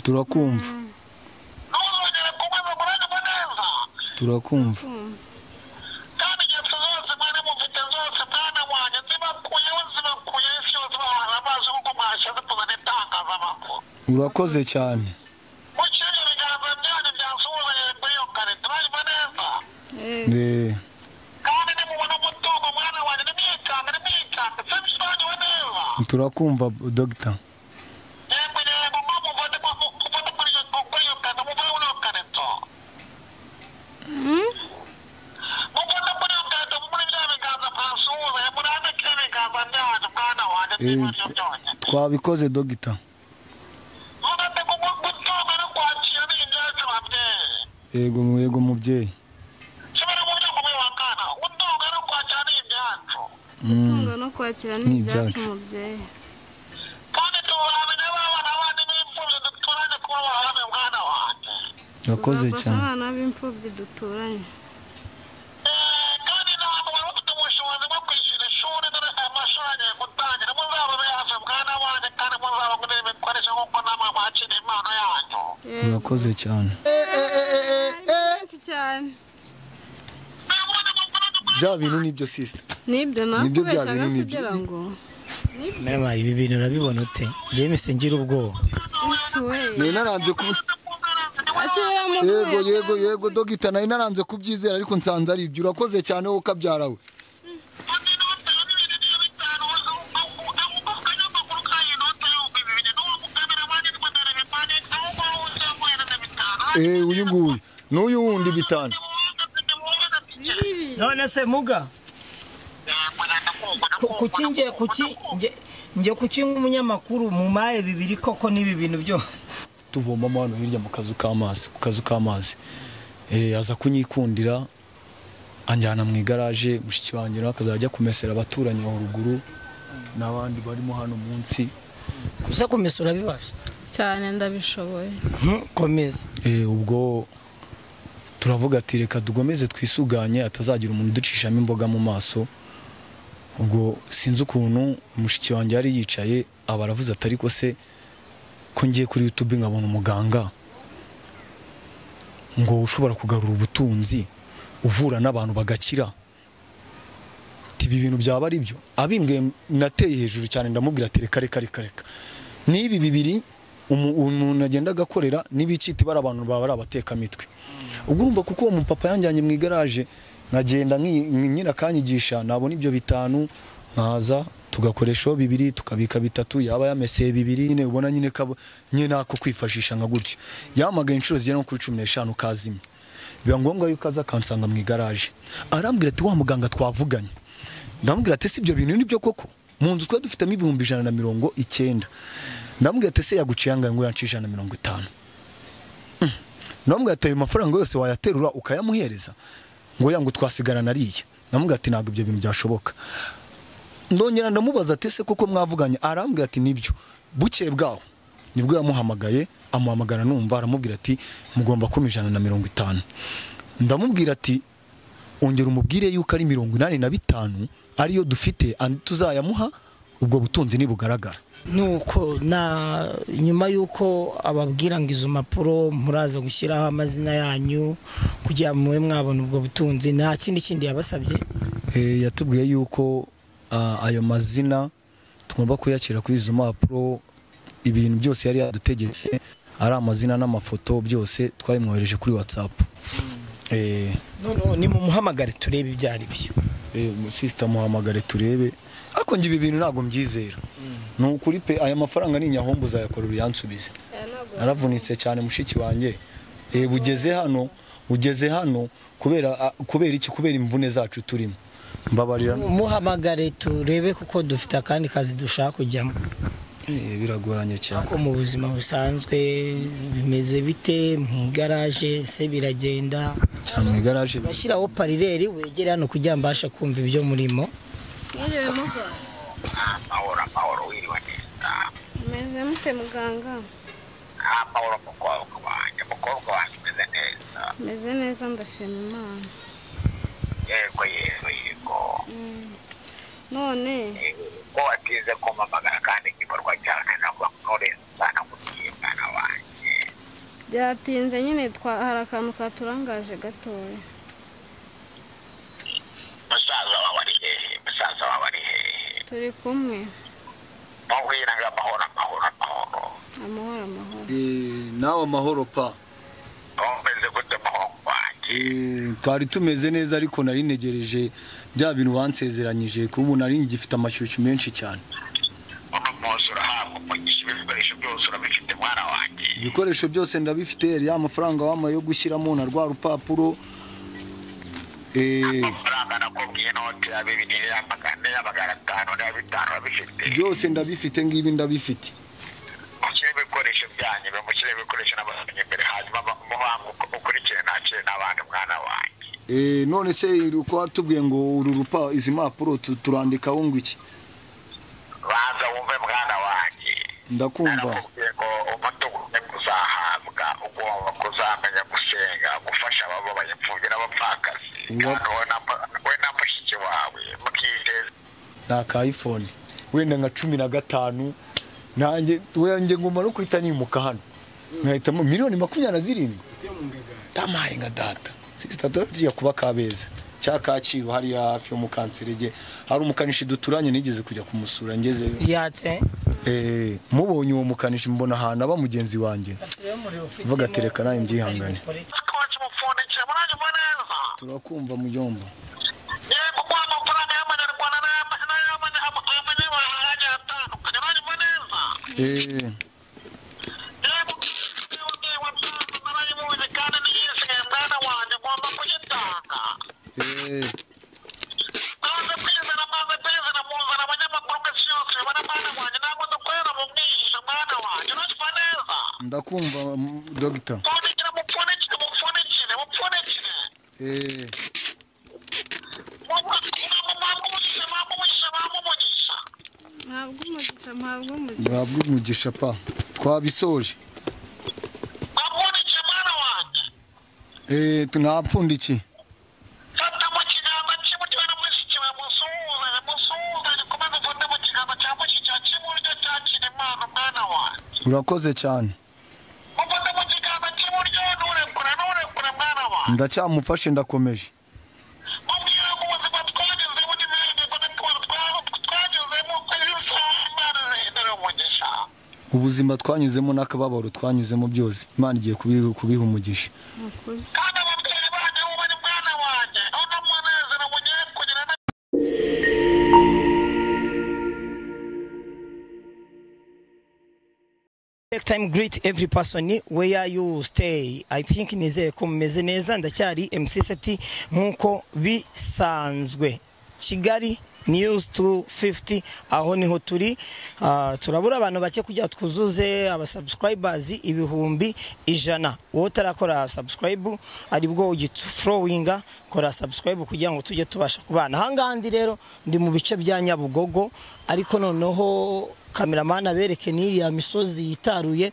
turakumva turakumva urakoze cyane turakumva Dr. twabikoze Dr. yego mubyeyi no kwakira n'ibyacu mubyeyi urakoze cyane abana b'imfubyi duturanye urakoze cyane bya bintu nibyo sister nibyo bya bintu nibyo mama ibi bintu urabibona ute James ngira ubwoba naranze ku yego Dr. naranze kubyizera ariko nsanze ari ibyo urakoze cyane wowe kabyarawe uyu nguyu n'uyu wundi bitanu none se muga kuki nk'umunyamakuru mu maye bibiri koko n'ibi bintu byose tuvoma hano hirya mu kazu k'amazi aza kunyikundira anjyana mu igaraje mushiki wanjye akazajya kumesera abaturanyi aho ruguru n'abandi barimo hano munsi kuza kumesura bibasha cyane ndabishoboye komeza ubwo turavuga ati reka tugomeze twisuganye atazagira umuntu ducishamo imboga mu maso ubwo sinzi ukuntu mushiki wanjye yari yicaye abaravuze ati ariko se ko ngiye kuri YouTube nkabona umuganga ngo ushobora kugarura ubutunzi uvura n'abantu bagakira ibi bintu byaba ari byo abimbwe nateye hejuru cyane ndamubwira ati reka nibi bibiri umuntu agenda agakorera n'ibiciti bara abantu baba ari abateka mitwe ubwo urumva kuko uwo mupapa yanjyanye mu igaraje nkagenda nyina kanyigisha nabona ibyo bitanu nkaza tugakoresha bibiri tukabika bitatu yaba yameseye bibiri nyine ubona nyine nako kwifashisha nka gutyo yamagaye inshuro zigera kuri 15 kazimye biba ngombwa yuko aza kansanga mu igaraje arambwira ati wa muganga twavuganye ndamubwira ati si ibyo bintu nibyo koko mu nzu twa dufitemo 190 ndamubwira ati se yaguciyanga ngo yancisha na 50 ndamubwira ati ayo mafaranga yose wayaterura ukayamuhereza ngo yangu twasigarana ariye ndamubwira ati ntabwo ibyo bintu byashoboka ndongera ndamubaza ati se koko mwavuganye arambwira ati nibyo buke bwaho nibwo yamuhamagaye amuhamagara numva aramubwira ati mugomba kuma 150 ndamubwira ati ongera umubwire yuko ari 85 ariyo dufite tuzayamuha ubwo butunzi nibugaragara nuko na nyuma yuko ababwira ngo izo mapuro muraza gushyiraho amazina yanyu kugira muwe mwabona ubwo butunzi nta kindi yabasabye yatubwiye yuko ayo mazina tugomba kuyakira kuri izo mapuro ibintu byose yari yadutegetse ari amazina n'amafoto byose twabimwohereje kuri WhatsApp none ni mu muhamagare turebe ibyari byo sister muhamagare turebe ako ngibi bintu ntago mbyizera nukuri pe aya mafaranga ni nyahombo zayakorera yansubize naravunitse cyane mushiki wanjye ugeze hano kubera iki kubera imvune zacu turimo mbabarira muhamagare turebe kuko dufite akandi kazi dushaka kujyamo biragoranye cyane ko mu buzima busanzwe bimeze bite mu igaraje se biragenda cyane mu igaraje bashyiraho parireri wegere hano kugira mbasha kumva ibyo murimo Mahoro wiriwe neza. Meze mute muganga? Mahoro mukobwa wanjye meze neza. Meze neza ndashima Imana. Yego. None ko watize kumpamagara kandi igikorwa cyane ntabwo nkore sana kugiye mwana wanjye. byatinze nyine hari akantu katurangaje gatoya. musaza wawe ari hehe Turi kumwe. mubwiraga amahoro Amahoro. nawe amahoro pa. umeze gute muhungu wanjye twari tumeze neza ariko nari negereje bya bintu wansezeranyije kuko ubu nari ngifite amashyushyu menshi cyane. uno munsi urahabwa umugisha ibikoresho byose urabifite mwana wanjye Ibikoresho byose ndabifite, yari amafaranga wama yo gushyiramo na rwa rupapuro. amafaranga nakubwiye note ya 2,000 ya 500 ya 5 urabifite Byose ndabifite ngibi ndabifite. mushyire ibikoresho byanyu mushyire ibikoresho n'abasanye imbere hanyuma muhangu ukurikire nakire n'abandi mwana wanjye None se uko watubwiye ngo uru rupa izi mpapuro turandikaho ngo iki? banza wumve mwana wanjye Ndakumva. nakubwiye ngo umutungo uzahabwa ugomba kuzamenya gusenga gufasha abababaye imfubyi n'abapfakazi we na mushiki wawe mukiteza Na ka iPhone wenda nka 15 nanjye wenge ngoma no kwita nyimuka hano nkahitamo miliyoni 27 yamaye nga data sister tugiye kuba Kabeza cya Kaciro hari hafi yo mukanserege hari umukanishi duturanye nigeze kujya kumusura ngeze yatse mubonye uwo mukanishi mbona ahantu aba mugenzi wanjye vuga tereka nayo mbyihangane twaje mupfundikira muranyuma neza turakumva mujomba yego kwa amafaranga y'amanyarwanda n'ay'amanyamahanga atandukanye muranyuma neza ndakumva doctor Ntabwo umugisha pa twabisoje tunapfundiki urakoze cyane ndacyamufashe ndakomeje ubuzima twanyuzemo n'akababaro twanyuzemo byose Imana igiye kubiha umugisha. Take time greet every person where you stay. I think nizeye ko mumeze neza ndacyari MC Seti nkuko bisanzwe. Kigali News 250 aho niho turi turabura abantu bake kujya twuzuze abasubscribers 100,000 wowe tarakora subscribe ari bwo ugitflowinga kora subscribe kugira ngo tujye tubasha kubana hangandi rero ndi mu bice bya Nyabugogo ariko noneho cameraman abereke n'iriya misozi yitaruye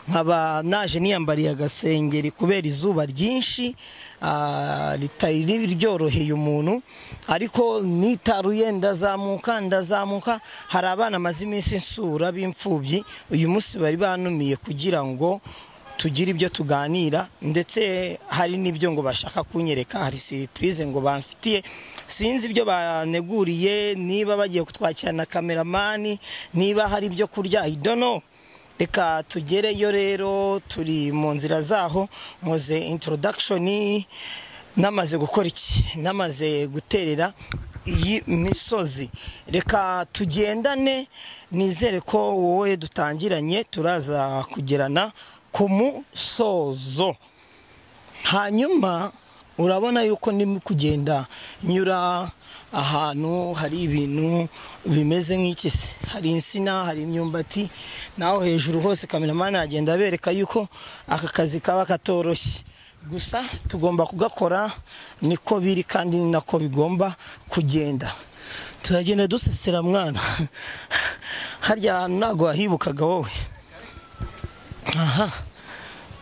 nkaba naje niyambariye agasengeri kubera izuba ryinshi ritari ryoroheye umuntu ariko nitaruye ndazamuka hari abana amaze iminsi nsura b'imfubyi uyu munsi bari banumiye kugira ngo tugire ibyo tuganira ndetse hari n'ibyo ngo bashaka kunyereka hari surprise ngo bamfitiye sinzi ibyo baneguriye niba bagiye kutwakira na cameraman niba hari ibyo kurya I don't know reka tugereyo rero turi mu nzira zaho muze introduction namaze gukora iki namaze guterera iyi misozi reka tugendane nizere ko wowe dutangiranye turaza kugerana ku musozo hanyuma urabona yuko ndimo kugenda nyura ahantu hari ibintu bimeze nk'ikisi hari insina hari imyumbati naho hejuru hose cameraman agenda abereka yuko aka kazi kaba katoroshye gusa tugomba kugakora niko biri kandi nako bigomba kugenda turagenda dusesera mwana harya nago ahibukaga wowe aha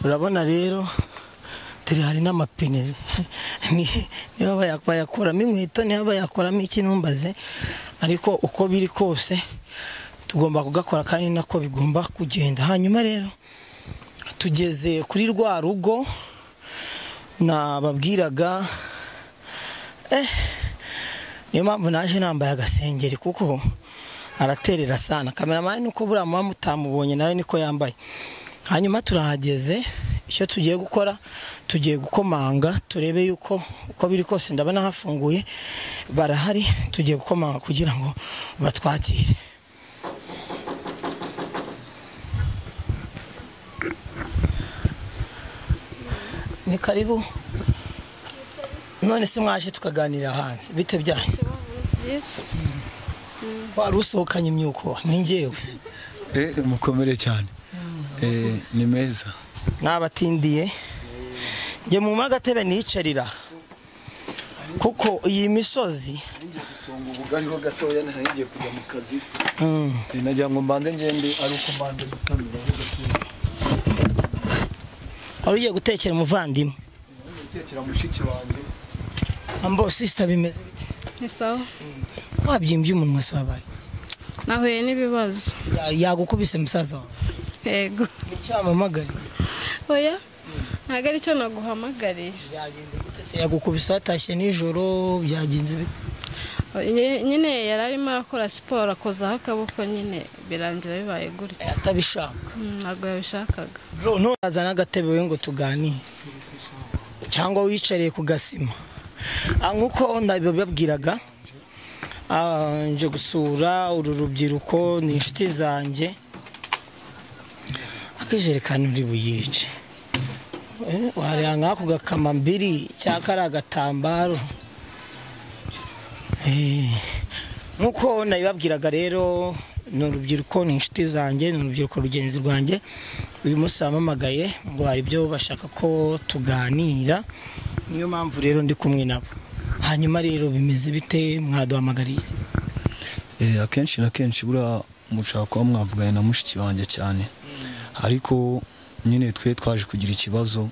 urabona rero turi hari n'amapine niba bayakoramo inkweto niba bayakoramo ikinumbaze ariko uko biri kose tugomba kugakora kandi nako bigomba kugenda hanyuma rero tugeze kuri rwa rugo nababwiraga niyo mpamvu naje nambaye agasengeri kuko araterera sana. Kameramani nuko buriya muba mutamubonye nawe niko yambaye. Hanyuma turahageze, icyo tugiye gukora tugiye gukomanga turebe yuko uko biri kose ndabona hafunguye barahari, tugiye gukomanga kugira ngo batwakire. Ni karibu. None se mwaje tukaganira hanze bite byanyu? Wari usohokanye imyuko ni njyewe. Mukomere cyane. Ni meza. Nabatindiye. Nge mu magatebe nicarira. Kuko iyi misozi ngiye gusonga ubugariho gatoya ngiye kujya mu kazi. Nagira ngo mbande ngende ari uko mbande gutamira aho. Ari ugiye gutekera umuvandimwe. Gutekera mushiki wanjye. Ambo sister bimeze bite? Ni sawa. Wabyimbye umunwa swabaye. Nahuye n'ibibazo. Yagukubise musaza wawe. Yego. Icyamamagari. Oya. Ntago ari cyo naguhamagariye. Byagenze gute se? Yagukubise atashye nijoro byagenze bite? Nyine yararimo arakora siporo akozaho akaboko nyine birangira bibaye gutya. Atabishaka. Ntago yabishakaga. Bro ntuzana agatebe we ngo tuganire. Cyangwa wicariye ku gasima. Nkuko ndabibabwiraga nje gusura uru rubyiruko ni inshuti zanjye. Akijerekana uri buyice. Wari nkako gakama mbiri cyakara agatambaro. Nkuko nabibabwiraga rero ni urubyiruko ni inshuti zanjye, ni urubyiruko rugenzi rwanjye. Uyu munsi bamamagaye ngo hari ibyo bashaka ko tuganira, niyo mpamvu rero ndi kumwe nabo. Hanyuma rero bimeze bite mwaduhamagariye? Akenshi na kenshi bura mushaka kuba mwavuganye na mushiki wanjye cyane, ariko nyine twe twaje kugira ikibazo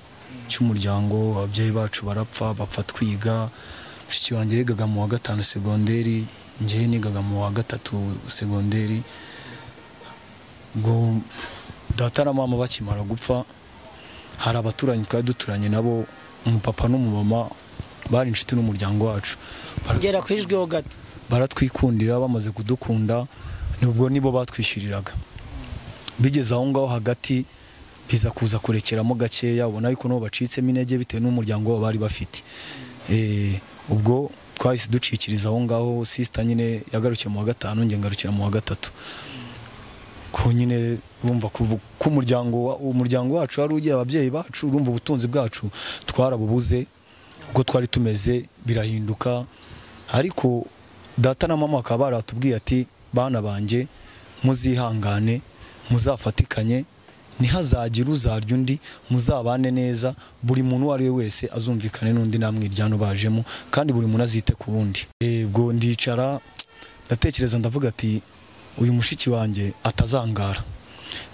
cy'umuryango, ababyeyi bacu bapfa twiga. Mushiki wanjye yigaga mu wa 5 segonderi, njye nigaga mu wa 3 segonderi. Ngo data na mama bakimara gupfa, hari abaturanyi twari duturanye nabo, umupapa n'umumama bari inshuti n'umuryango wacu. Bagera kwijweho gato. Baratwikundira, bamaze kudukunda nubwo nibo batwishyuriraga. Bigeze aho ngaho hagati biza kuza kurekeramo gakeya, ubona yuko no bacitsemo intege bitewe n'umuryango wabo bari bafite. Ubwo twahise ducikiriza aho ngaho, sister nyine yagarukiye mu wa 5, nge ngarukira mu wa 3. Ko nyine urumva kuva ku umuryango wacu ari ugiye, ababyeyi bacu urumva ubutunzi bwacu twarabubuze, ubwo twari tumeze birahinduka. Ariko data na mama akaba baratubwiye ati bana banjye muzihangane, muzafatikanye, ntihazagira uzarya undi, muzabane neza, buri muntu wari wese azumvikane n'undi namwe iryano bajemo, kandi buri muntu azite ku wundi. Ubwo ndicara ndatekereza ndavuga ati uyu mushiki wanjye atazangara,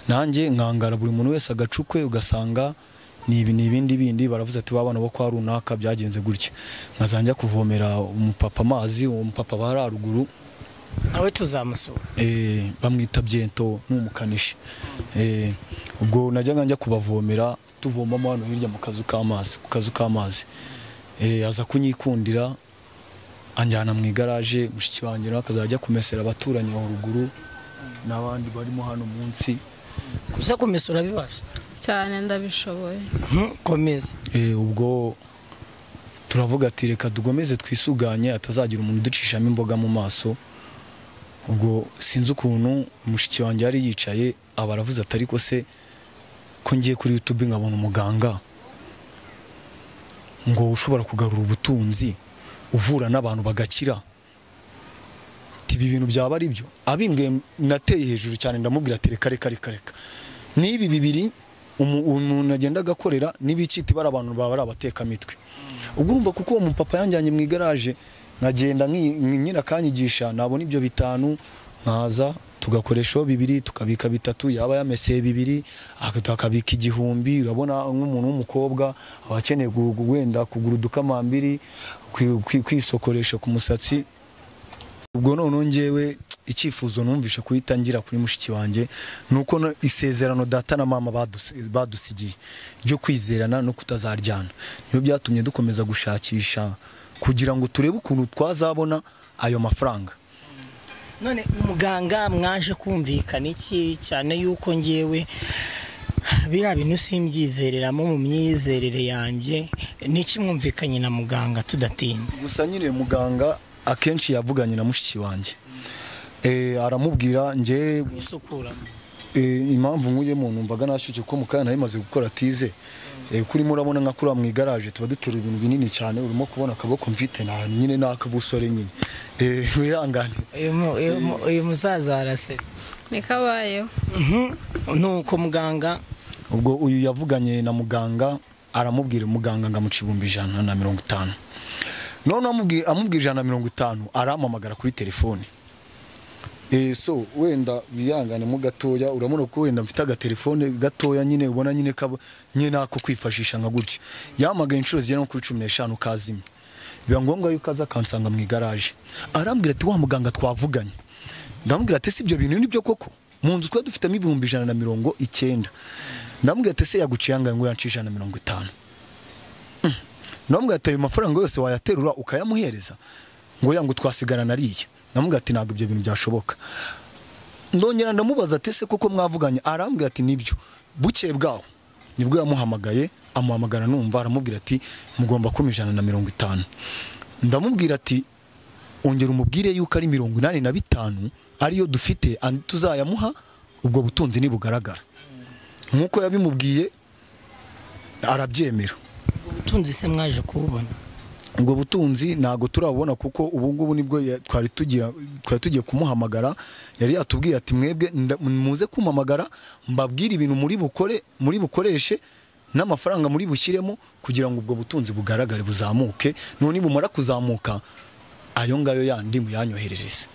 nanjye nkangara, buri muntu wese agacukwe, ugasanga ni ibindi baravuze ati babana bo kwa runaka byagenze gutya. Nkazanja kuvomera umupapa amazi, uwo mupapa bararuguru nawe tuzamusura. Bamwita Byento n'umukanishi. Ubwo najyaga njya kubavomera, tuvomamo hano hirya mu kazu k'amazi. Aza kunyikundira anjyana mu igaraje, mushiki wanjye nawe akazajya kumesera abaturanyi aho ruguru n'abandi barimo hano munsi. Kuza kumesura bibasha cyane, ndabishoboye. Komeza. Ubwo turavuga ati reka tugomeze twisuganye, atazagira umuntu ducishamo imboga mu maso. Ubwo sinzi ukuntu mushiki wanjye yari yicaye, abaravuze ati ariko se ko ngiye kuri YouTube nkabona umuganga ngo ushobora kugarura ubutunzi, uvura n'abantu bagakira, ibi bintu byaba ari byo? Abimbwe nateye hejuru cyane, ndamubwira ati reka nibi bibiri umuntu agenda agakorera n'ibiciti bara abantu baba ari abateka mitwe. Ubwo urumva kuko uwo mupapa yanjyanye mu igaraje, nkagenda nyina kanyigisha, nabona ibyo 5 nkaza tugakoresha 2 tukabika 3, yaba yameseye 2 akabika 1000. Urabona nk'umuntu w'umukobwa abakeneye wenda kugura udukamambiri kwisokoresha ku musatsi. Ubwo none ngewe icyifuzo numvishe kuyitangira kuri mushiki wanjye nuko isezerano data na mama badusigiye ryo kwizerana no kutazaryana niyo byatumye dukomeza gushakisha kugira ngo turebe ukuntu twazabona ayo mafaranga. None umuganga mwaje kumvikana iki cyane yuko ngewe biriya bintu simbyizereramo mu myizerere yanjye n'iki mwumvikanye na muganga tudatinze? Gusa nyine muganga akenshi yavuganye na mushiki wanjye aramubwira nge gusukura impamvu nguye mu numvaga nashyuke ko mukana nayimaze gukora tize kuri murabona nka kuri mu igaraje tuba dutera ibintu binini cyane urimo kubona akaboko mfite na nyine nakabusore nyine wihangane uyu musaza arase nikabayeho nuko muganga ubwo uyu yavuganye na muganga aramubwira muganga ngamuca 150 none amubwira 150 arampamagara kuri telefone. So wenda biyangane mu gatoya urabona ko wenda mfite aga telefone gatoya nyine ubona nyine nyine nako kwifashisha nka gutyo yamagaye inshuro zigera kuri 15 kazimye biba ngombwa yuko aza kansanga mu igaraje arambwira ati wa muganga twavuganye ndamubwira ati si ibyo bintu nibyo koko mu nzu twa dufitemo 190 ndamubwira ati se yaguciyanga ngo yancisha 150 ndamubwira ati ayo mafaranga yose wayaterura ukayamuhereza ngo yangu twasigana nariye namubwira ati ntabwo ibyo bintu byashoboka ndongera ndamubaza ati se koko mwavuganye arambwira ati nibyo buke bwaho nibwo yamuhamagaye amuhamagara numva aramubwira ati mugomba kuma 150 ndamubwira ati ongera umubwire yuko ari 85 ariyo dufite tuzayamuha ubwo butunzi nibugaragara nkuko yabimubwiye arabyemera. ubutunzi se mwaje kububona? Ubwo butunzi nago turabona kuko ubu ngubu nibwo twari tugiye kumuhamagara yari yatubwiye ati mwebwe muze kumamagara mbabwira ibintu muri bukoreshe n'amafaranga muri bushyiremo kugira ngo ubwo butunzi bugaragare buzamuke none bumara kuzamuka ayo ngayo yandi muyanyoherereze.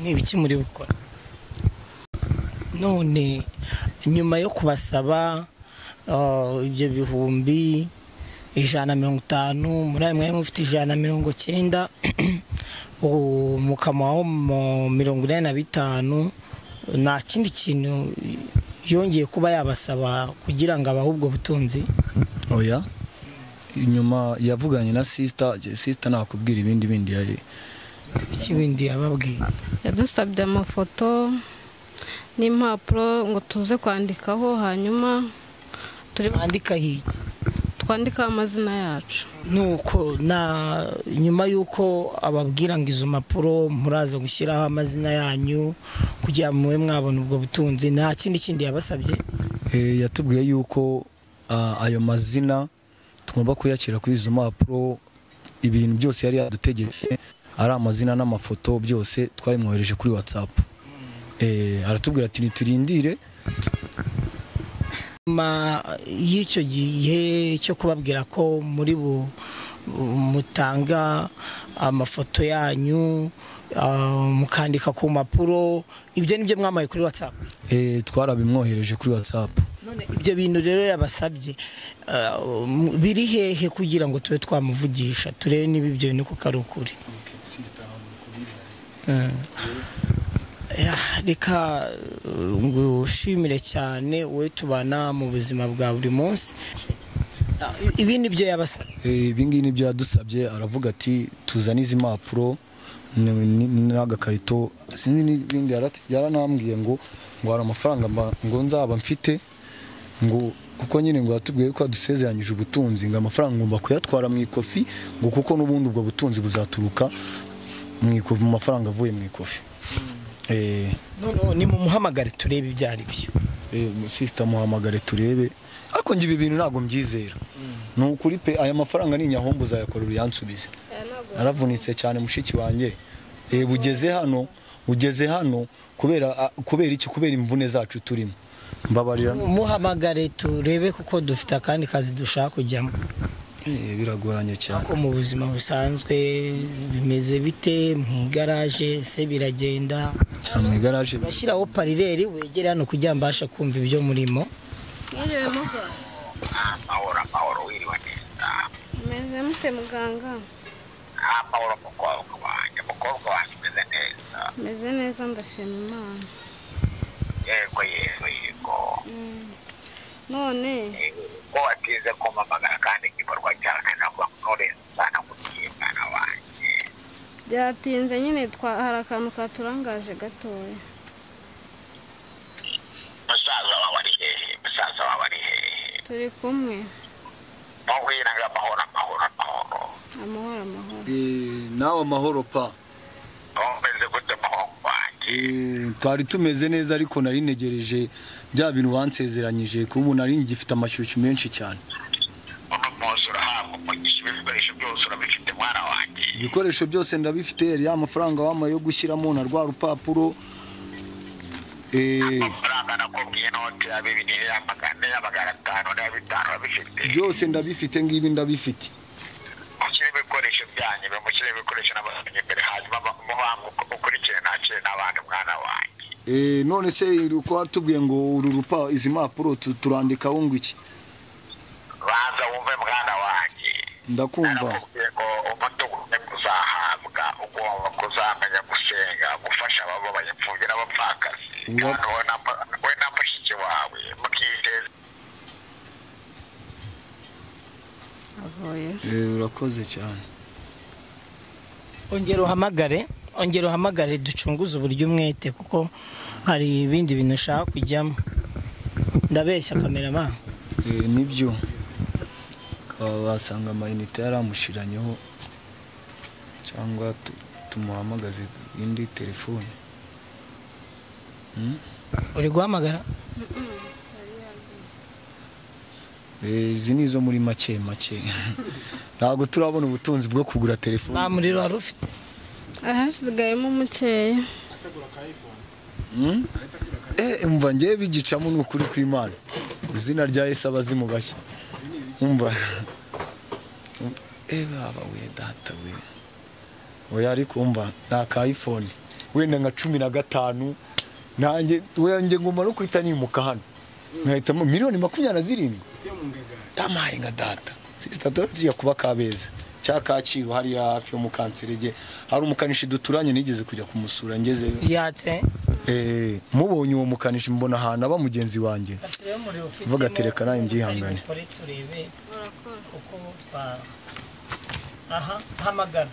Ni ibiki muri bukora none nyuma yo kubasaba ibyo bihumbi 150 muri ayo mwanya mufite 190 mukamaho 185 nta kindi kintu yongeye kuba yabasaba kugira ngo abahubwo butunzi? Oya inyuma yavuganye na sister nakubwira ibindi yaye ikibindi yababwiye yadusabye amafoto n'impapuro ngo tuze kwandikaho hanyuma twandika hiki twandika amazina yacu nuko na nyuma yuko ababwira ngo izo mpapuro muraza gushyiraho amazina yanyu kugira muwe mwabona ubwo butunzi nta kindi yabasabye? Yatubwiye yuko ayo mazina tugomba kuyakira kuri izo mpapuro ibintu byose yari yadutegetse ari amazina n'amafoto byose twabimwohereje kuri WhatsApp. Aratubwira ati niturindire y'icyo gihe cyo kubabwira ko muri mutanga amafoto yanyu mukandika ku mpapuro ibyo nibyo mwamaye kuri WhatsApp? Twarabimwohereje kuri WhatsApp. None ibyo bintu rero yabasabye biri hehe kugira ngo tube twamuvugisha turebe niba ibyo bintu kuko ari ukuri? Reka ngushimire cyane wowe tubana mu buzima bwa buri munsi. Ibi nibyo yabasabye? Ibi ngibi nibyo yadusabye aravuga ati tuzane izi mpapuro n'agakarito sinzi n'ibindi yaranambwiye ngo hari amafaranga ngo nzaba mfite ngo kuko nyine ngo yatubwiye ko adusezeranyije ubutunzi ngo amafaranga ngomba kuyatwara mu ikofi ngo kuko n'ubundi ubwo butunzi buzaturuka mu mafaranga avuye mu ikofi. None ni mu muhamagare turebe ibyo ari byo. Sister muhamagare turebe ako ngibi ibintu ntago mbyizera n'ukuri pe aya mafaranga ni nyahombo zayakorera yansubize naravunitse cyane mushiki wanjye ugeze hano kubera iki kubera imvune zacu turimo mbabarira muhamagare turebe kuko dufite akandi kazi dushaka kujyamo. Biragoranye cyane ko mu buzima busanzwe bimeze bite mu igaraje se biragenda cyane mu igaraje bashyiraho parireri wegere hano kugira mbasha kumva ibyo murimo. Amahoro wiriwe neza meze mute muganga? amahoro mukobwa wanjye umukobwa wanjye umeze neza. meze neza ndashima Imana. Yego. None ko watize kumpamagara kandi igikorwa cyawe ntabwo nturenza kugiye mwana wanjye. byatinze nyine hari akantu katurangaje gatoya. Musaza wawe ari hehe? Turi kumwe. Mubwira ngo amahoro. Amahoro. nawe amahoro pa. Umeze gute muhungu wanjye? Twari tumeze neza ariko nari negereje bya bintu wansezeranyije kuko ubu nari ngifite amashyushyu menshi cyane. Uno munsi urahabwa umugisha ibikoresho byose urabifite mwana wanjye. Ibikoresho byose ndabifite, ya mafaranga wamaye yo gushyiramo na rwa rupapuro. Amafaranga nakubwiye inote ya 2,000 ya 500 na 500 urabifite. Byose ndabifite ngibi ndabifite. Mushyire ibikoresho byanyu bamushyire ibikoresho n'abasanye imbere hanyuma muhangu ukurikire nakire n'abandi mwana wanjye. None se uko watubwiye ngo izi mpapuro turandikaho ngo iki? Banza wumve mwana wanjye. Ndakumva. Nakubwiye ngo umutungo uzahabwa ugomba kuzamenya gusenga gufasha abo bayipfubye n'abapfakazi. We na mushiki wawe mukiteza. Urakoze cyane. ongera uhamagare ducunguze uburyo umwete kuko hari ibindi bintu ushaka kujyamo. Ndabeshya kameramani. Nibyo. Wasanga amayinite yaramushiranyeho cyangwa tumuhamagaze indi telefone. Uri guhamagara? Izi ni izo muri make. Ntabwo turabona ubutunzi bwo kugura telefone. Nta muriro wari ufite? Hasigayemo mukeya. Umva ngewe bigicamo n'ukuri kw'Imana. Izina rya Yesu abazimu bashya. Umva. Baba we data we. Oya ariko umva nta ka iPhone. Wenda nka 15 nanjye nge ngoma no kwita nimuka hano. Nkahitamo miliyoni 27. Yamaye nka data. Sister tugiye kuba Kabeza. Cya Kaciro hari hafi yo mu Kanserege. Hari umukanishi duturanye nigeze kujya kumusura ngeze. Yatse? Mubonye uwo mukanishi mbona hana ba mugenzi wanjye. Vuga tereka nayo mbyihangane. Aha, hamagara.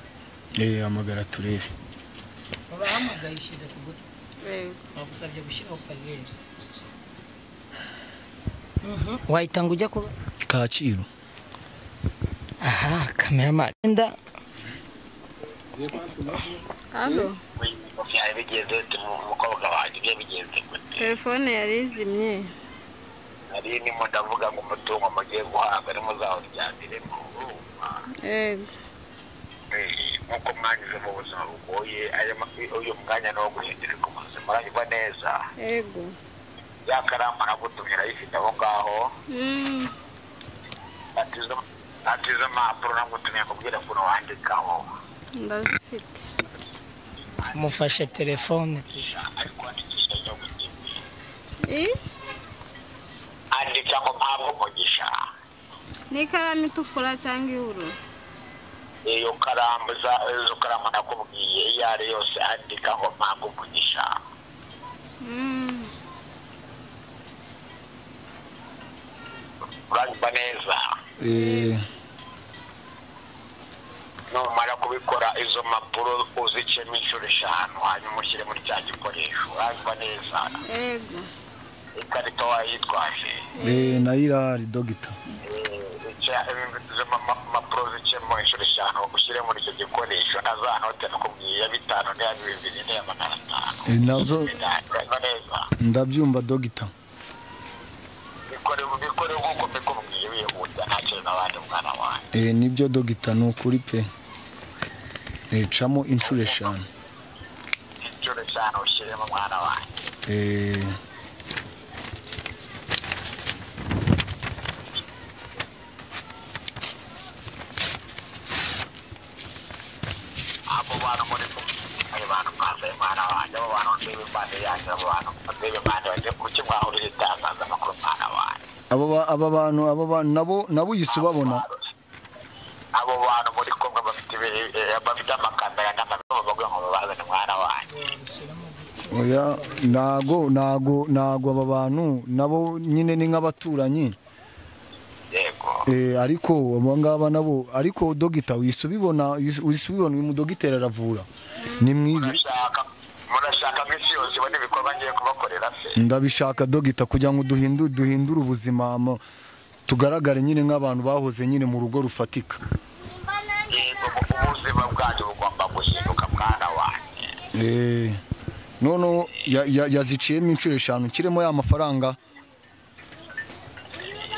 Hamagara turebe. Urahamagaye ishize ku gutwi. Bagusabye gushyira ku karere. Wahitanga ujya kuba Kaciro. Aha, kameramani. Halo. Umukobwa wanjye bigenze gute? Telefone yari izimye. Ari ni ndavuga ngo umutungo mugiye guhabwa ni muzawuryambiremo. Nkuko mwanyuze mu buzima bugoye uyu mwanya no guhindurirwa ubuzima uranyurwa neza. Yego. Ya karama nagutumye arayifite aho ngaho. Atizo mpapuro nagutumye kubwira kuno wandikaho. Ndazifite. Mufashe telefone. Ariko andikisha inyuguti. Andika ngo mpabwo umugisha. Ni ikaramu itukura cyangwa ibururu? Iyo karamu izo karamu nakubwiye iyo ari yose andika ngo mpabwo umugisha. Uranyumva neza? Numara kubikora izo mpapuro uzicemo inshuro 5 hanyuma ushyire muri cya gikoresho. Uranyumva neza? Yego. Ikarita wayitwaje? Nayo irahari dogita. Izo mpapuro zicemo inshuro 5 ushyire muri icyo gikoresho na za note nakubwiye ya 5 n'iya 2,000 n'iya 500. Nazo ndabyumva dogita. Bikore nk'uko mbikubwiye wihuta ntacyo n'abandi mwana wanjye. Nibyo dogita ni ukuri pe. Camo inshuro 5. Inshuro 5 ushyiremo mwana wanjye. Abo bantu muri ari bantu kaze mwana wanjye abo bantu ndebe bande yanjye abo bantu ndebe bande wanjye kuki mwahurira itangaza makuru mwana wanjye. Aba bantu nabo yisubabona. Abo bantu muri Kongo bafite amakamera n'amaboko bavuga ngo oya nago aba bantu nabo nyine ni nk'abaturanyi. yego Ariko abo ngaba nabo ariko dogita wisubibona uyu mudogiteri aravura ni mwiza. murashaka misi yose ibone ibikorwa ngiye kubakorera se. Ndabishaka dogita kugira ngo duhindure ubuzima tugaragare nyine nk'abantu bahoze nyine mu rugo rufatika. yego ubuzima bwanyu bugomba guhinduka mwana wanjye. None yaziciyemo inshuro 5 kiremo ya mafaranga.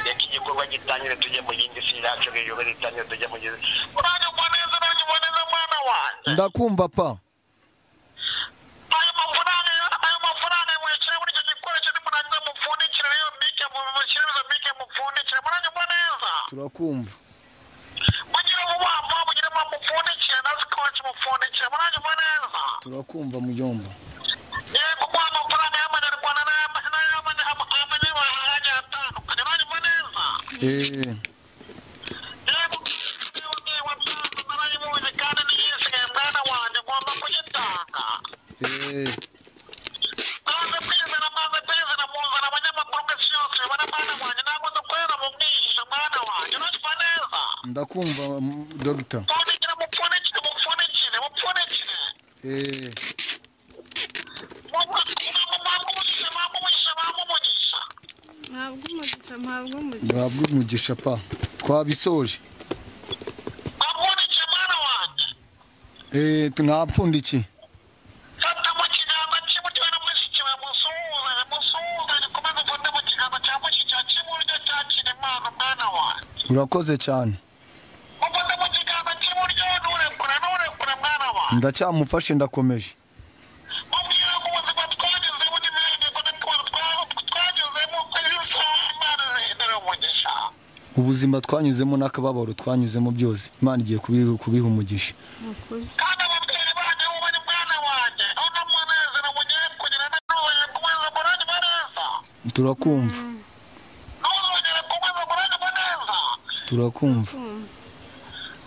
reka igikorwa gitangire tujye mu yindi si yacu n'igikorwa gitangire tujye mu yindi. uranyiboneza mwana wanjye. Ndakumva pa. ayo mafaranga mwishyure muri icyo gikoresho nimurangiza mupfundikire rero mbike mushyirizo mbike mupfundikire muranyiboneza. Turakumva. mugire ububamba mugire mupfundikire na scotch mupfundikire muranyiboneza. Turakumva mujomba. yego kwa amafaranga y'amanyarwanda n'ay'amanyamahanga atandukanye muranyiboneza. yego watanze narayibonye kandi niyisigaye mwana wanjye ngomba kugitanga. maze kwizana muzana abanyamakuru mwese yose bana mwana wanjye ntabwo dukorera mu bwihisho mwana wanjye uranyumva neza. Ndakumva dogita. mupfundikire Ntabwo umugisha pa. Twabisoje. mupfundikiye mwana wanjye. Tunapfundiki. fata mu kiganza cy'iburyo na mushiki we musuhuzanye komeza ufate mu kiganza cya mushiki wa cy'iburyo cyakira impano mwana wanjye. Urakoze cyane. ufate mu kiganza cy'iburyo nturekure mwana wanjye. Ndacyamufashe ndakomeje. mubwira ngo ubuzima twagezemo n'imihigo twagezemo ko ibisaha imana zihindura umugisha. Ubuzima twanyuzemo n'akababaro twanyuzemo byose Imana igiye kubiha umugisha. kandi ababyeyi banyu bari mwana wanjye aho n'umunezero mugiye kugira n'ubuye kumeza muranye neza. Turakumva. ntuzongere kumeza muranye neza. Turakumva.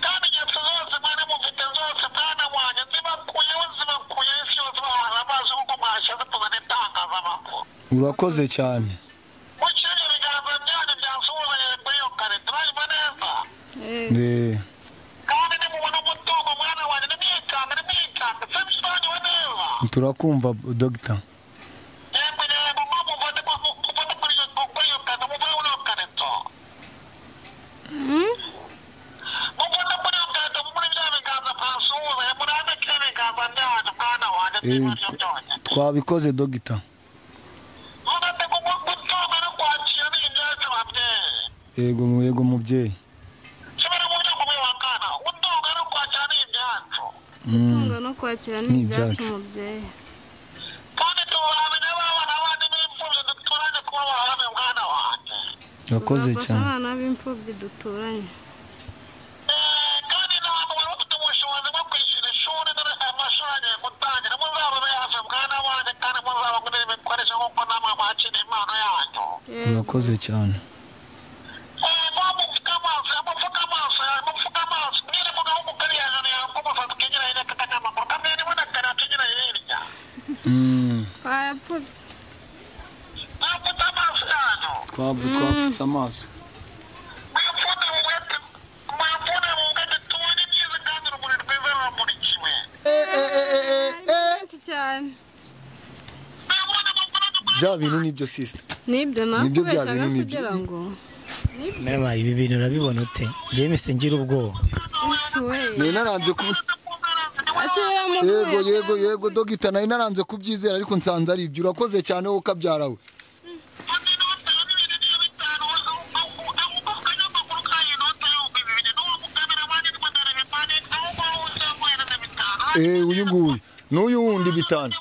kandi igihe zose mwari mufite zose mwana wanjye zibakuye isi yose bahaza amazi nk'uko mwashyize tuzana itangazamakuru. Urakoze cyane. mukire ibiganza byanyu byasuhuzanye kuri iyo karita uranyumva neza. kandi nimubona umutungo mwana wanjye nimwikange se bisobanuwe neza. Turakumva dogita. yego mufate kuri iyo karita muvuye muri iyo karito. mufate kuri iyo karita muri bya biganza byasuhuzanye murandike ibiganza byanyu mwana wanjye by'ibiryo byonyine. Twabikoze dogita. mufate gutunga no kwakira ni ibyacu babyeyi. Yego mubyeyi. kibera mu byo kumwibakana gutunga no kwakira ni ibyacu. gutunga no kwakira ni ibyacu mubyeyi. kandi tubahamenya abana bandi b'imfubyi duturanye kuba bahame mwana wanjye. Urakoze Tuzafasha cyane. abana b'imfubyi duturanye. kandi ntabwo bari bafite ubushobozi bwo kwishyura ishuri dore amashuri agiye gutangira muzababe hafi mwana wanjye kandi muzabagurira ibikoresho nk'uko namwe mwakira impano yanyu. Urakoze cyane. mupfuka amaso mwere mu gahugu kari hejuru yawe k'umusatsi ukigira hirya k'akanyamakuru kamwe n'ibona kare akigira hirya. Twayapfutse. mwapfutse amaso yanyu. Twapfutse amaso. mwapfune mu ngagi tubona ibyiza kandi urumuri rwiza ruramurikiwe. Benshi cyane. Bya bintu nibyo sister. Nibyo Nibyo bya nakubeshaga bintu kugira ngo. Mama ibi bintu urabibona ute? James ngira ubwoba. Nari naranze ku Yego dogita nari naranze kubyizera ariko nsanze ari ibyo. Urakoze cyane wowe kabyara we. Uyu nguyu n'uyu wundi bitanu.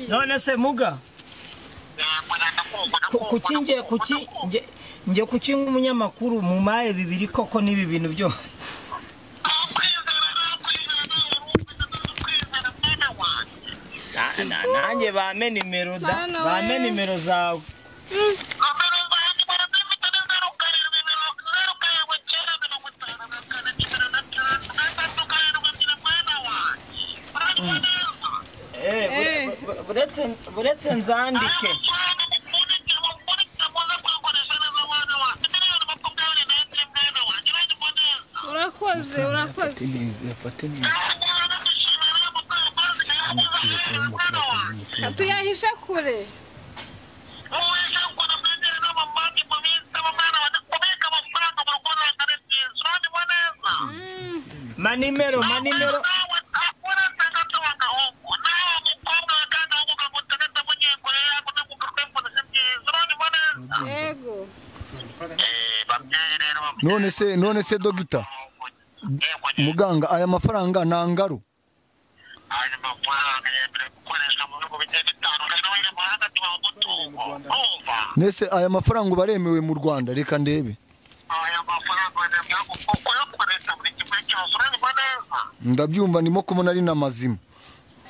None se muga kuki nk'umunyamakuru mu maye bibiri koko n'ibi bintu byose. Nanjye bame nimero zawe. buretse nzandike urakoze tuyahishe kure manimero yego none se dogita muganga aya mafaranga nangaro aya mafaranga yemerewe gukoresha mu bihugu bigiye bitandukanye n'abanyamahanga tubaho umutungo nese aya mafaranga baremewe mu Rwanda reka ndebe aya mafaranga yemerewe kuyakoresha buri kimwe cyose urabona neza ndabyumva ndimo kubona ari namazima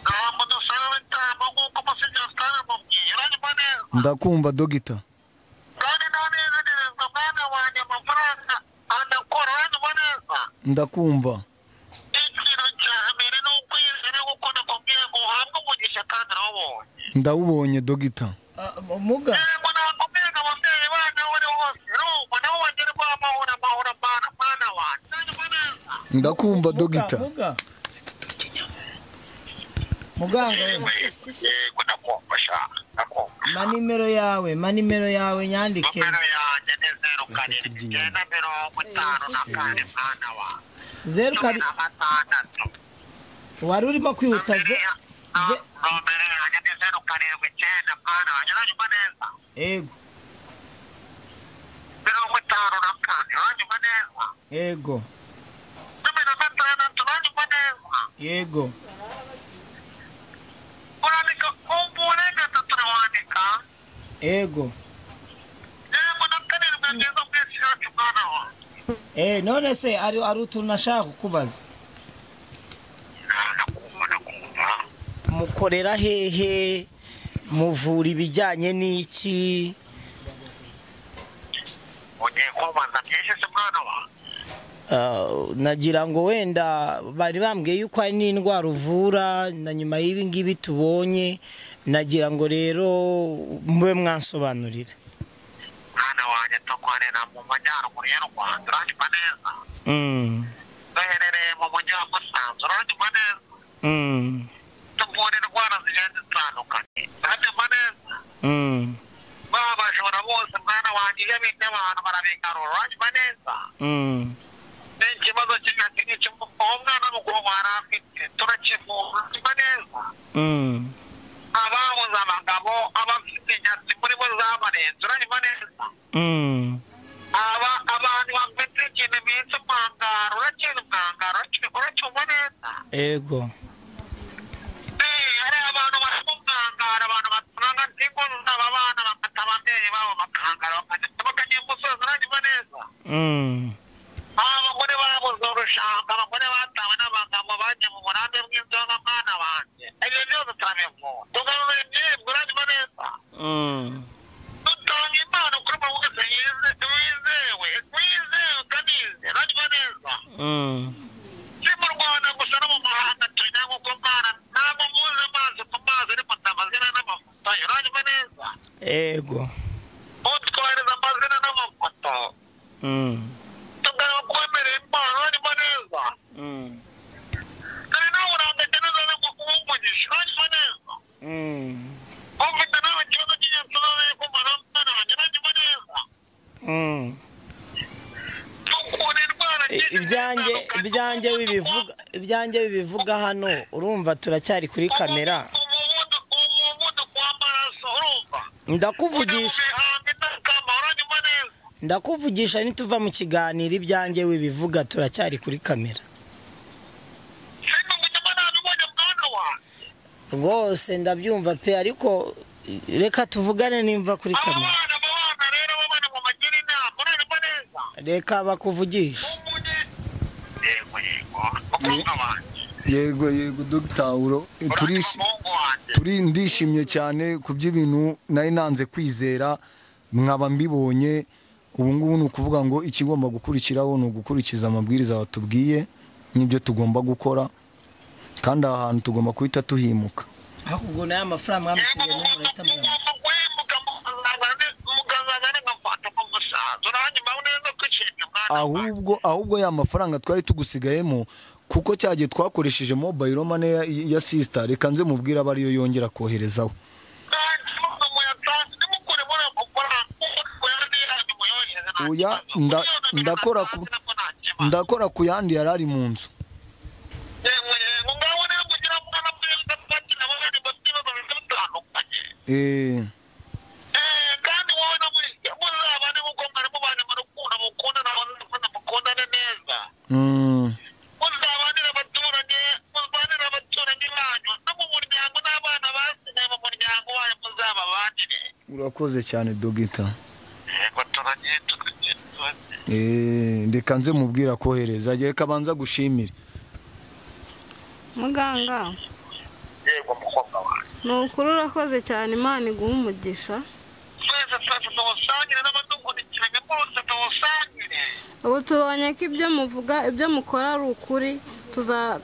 ntabwo dusaba bitamba nk'uko amasigara twaramubwiye urabona neza ndakumva dogita kandi ntanezerezwa mwana wanjye amafaranga anakora urabona neza ndakumva ikintu cya mbere ni ukwizera kuko nakubwiye ngo uhabwe umugisha kandi urawubonye ndawubonye dogita muga yego nakubwiye ngo ababyeyi bana uri hose urumva nabo bagerwaho amahoro mwana wanjye urabona neza ndakumva dogita muganga yego ndakumva shaka ndakumva manimero yawe nyandike nomero yanjye ni 0754 mwana wa 06 wari urimo kwihuta nomero yanjye ni 079 mwana wanjye uranyumva neza yego 54 uranyumva neza yego 16 uranyumva neza yego urandika umbure gatatu wandika yego yego nakarindwi neza mwese yacu mwana wa none se ari utuntu nashaka kukubaza nakumva mukorera hehe muvura ibijyanye n'iki ugiye kubaza byinshi se mwana wa nagira ngo wenda bari bambwiye yuko hari n'indwara uvura na nyuma y'ibi ngibi tubonye nagira ngo rero mube mwansobanurira mwana wanjye tukorera mu majyaruguru y'u Rwanda uranyumva neza duherereye mu mujyi wa Musanze uranyumva neza tuvura indwara zigiye zitandukanye uranyumva neza bashobora bose mwana wanjye iyo bita abantu barabigarura uranyumva neza ni ikibazo cy'ingatini uwo mwana mukuru wari afite turakivura uranyumva neza ababuze abagabo abafite inyatsi muri bo zabarenze uranyumva neza abantu bafite ikintu bita umwangaro uracyari umwangaro uracyumva neza yego hari abantu bari mu mwangaro abantu batanga ingo zabo abana bafata ababyeyi babo bakangara bakajya umusozi uranyumva neza abagore babuze urushanga abagore batawe n'abagabo bagiye mu burambe bw'inzoga mwana wanjye ibyo byose turabivura tugarura ibyibwa uranyumva neza dutanga impano kuri buri wese wizewe utanize uranyumva neza si mu Rwanda gusa no mu mahanga tujya nk'uko mwana ntabwo muzi amazi ku mazi ariko amazina n'amafoto uranyumva neza yego utwohereza amazina n'amafoto tugomba kwemerera impano uranyumva neza dore nawe urandetse neza no kuwumugisha uranyumva neza ufite nawe ikibazo cy'ingenzi uzabe kumara mwana wanjye uranyumva neza tukura indwara ibyanjye bibivuga hano urumva turacyari kuri kamera umuvuduko w'amaraso urumva ndakuvugisha nituva mu kiganiro ibyanjye wibivuga turacyari kuri kamera rwose ndabyumva pe ariko reka tuvugane nimva kuri kamera reka bakuvugisha yego dogita ndishimye cyane ku by'ibintu nari nanze kwizera mwaba mbibonye ubu ngubu ni ukuvuga ngo ikigomba gukurikiraho ni ugukurikiza amabwiriza batubwiye n'ibyo tugomba gukora kandi aha hantu tugomba guhita tuhimuka ahubwo nayo amafaranga mwamusigiye n'umureta mwe ahubwo ya mafaranga twari tugusigayemo kuko cyagiye twakoresheje mobile money ya sister reka nze mubwira aba ariyo yongera koherezaho uya ndakora ku yandi yarari mu nzu kandi wowe no muri muzabane muko mwari mubanye mu rukundo mukundana mukundane neza muzabanira abaturage muzabanira abaturanyi banyu no mu muryango n'abana basigaye mu muryango wanyu muzababanire. Urakoze cyane Dogita. Yego turagiye ndeka nze mubwira kohereza agiye kabanza gushimira muganga. Yego mukobwa wawe Nukuri urakoze cyane Imana iguha umugisha. Ubu tubonye ko ibyo muvuga ibyo mukora ari ukuri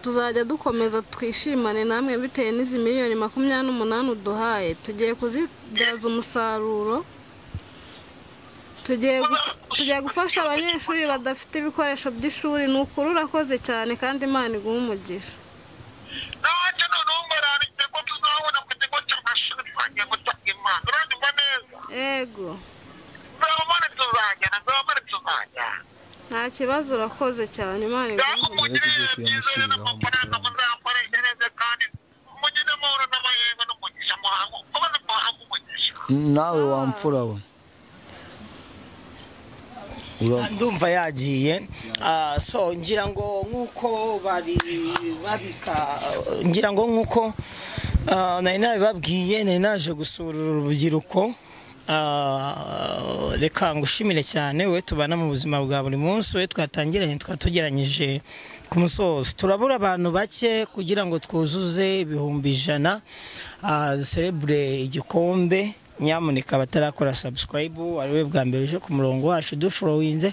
tuzajya dukomeza twishimane namwe bitewe n'izi miliyoni 28 uduhaye tugiye kuzibyaza umusaruro. Tugiye gufasha abanyeshuri badafite ibikoresho by'ishuri. Nukuri urakoze cyane kandi Imana iguha umugisha. Ego. Nta kibazo urakoze cyane Imana nawe wamfura we ndumva yagiye so ngira ngo nkuko bari babika ngira ngo nkuko nari nabibabwiye nari naje gusura urubyiruko reka ngushimire cyane we tubana mu buzima bwa buri munsi we twatangiranye twatugeranyije ku musozo turabura abantu bake kugira ngo twuzuze 100,000 celebrate igikombe. Nyamuneka batarakora subscribe ariwe bwa mbere uje ku murongo wacu dufollowinze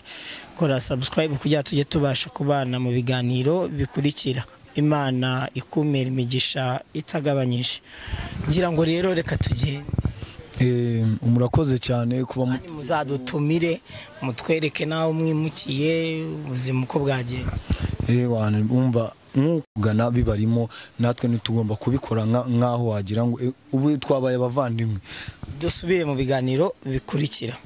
kora subscribe kugira tujye tubasha kubana mu biganiro bikurikira. Imana ikumira imigisha itagabanyije. Ngira ngo rero reka tugende. Murakoze cyane kuba muzadutumire mutwereke naho mwimukiye ubuzima uko bwagenda. Wane umva nkugana bibarimo natwe nitugomba kubikora nkaho wagira ngo ubu twabaye abavandimwe. Dusubire mu biganiro bikurikira.